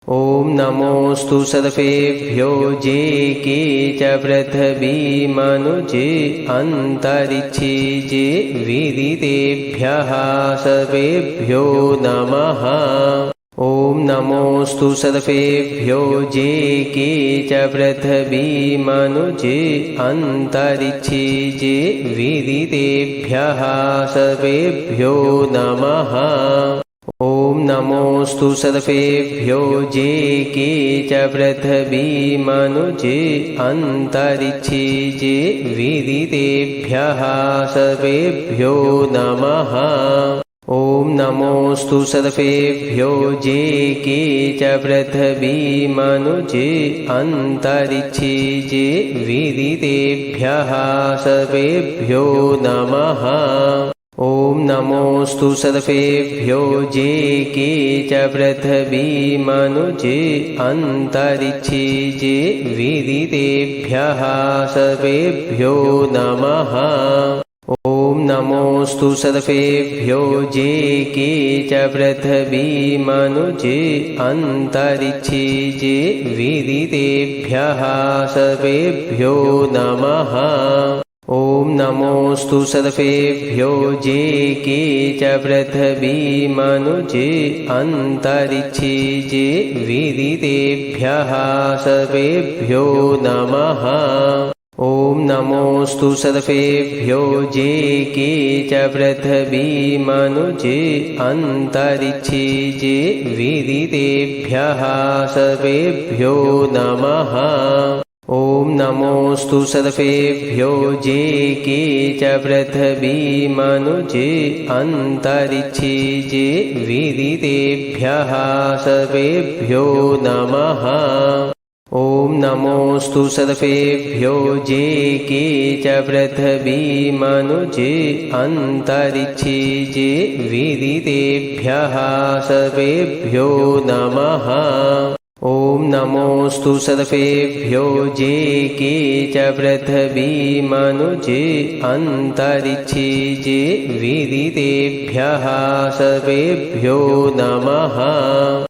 ॐ नमोऽस्तु सर्वेभ्यो ये के च पृथिवी मनुजे अन्तरिक्षे ये विदितेभ्यः सर्वेभ्यो नमः। ॐ नमोऽस्तु सर्वेभ्यो ये के च पृथिवी मनुजे अन्तरिक्षे ये विदितेभ्यः सर्वेभ्यो नमः। ॐ नमोऽस्तु सर्वेभ्यो ये के च पृथिवी मनुजे अन्तरिक्षे ये विदितेभ्यः सर्वेभ्यो नमः। ॐ नमोऽस्तु सर्वेभ्यो ये के च पृथिवी मनुजे अन्तरिक्षे ये विदितेभ्यः सर्वेभ्यो नमः। ॐ नमोऽस्तु सर्वेभ्यो ये के च पृथिवी मनुजे अन्तरिक्षे ये विदितेभ्यः सर्वेभ्यो नमः। ॐ नमोऽस्तु सर्वेभ्यो ये के च पृथिवी मनुजे अन्तरिक्षे ये विदितेभ्यः सर्वेभ्यो नमः। ॐ नमोऽस्तु सर्वेभ्यो ये के च पृथिवी मनुजे अन्तरिक्षे ये विदितेभ्यः सर्वेभ्यो नमः। ॐ नमोऽस्तु सर्वेभ्यो ये के च पृथिवी मनुजे अन्तरिक्षे ये विदितेभ्यः सर्वेभ्यो नमः। ॐ नमोऽस्तु सर्वेभ्यो ये के च पृथिवी मनुजे अन्तरिक्षे ये विदितेभ्यः सर्वेभ्यो नमः। ॐ नमोऽस्तु सर्वेभ्यो ये के च पृथिवी मनुजे अन्तरिक्षे ये विदितेभ्यः सर्वेभ्यो नमः। ॐ नमोऽस्तु सर्वेभ्यो ये के च पृथिवी मनुजे अन्तरिक्षे ये विदितेभ्यः सर्वेभ्यो नमः।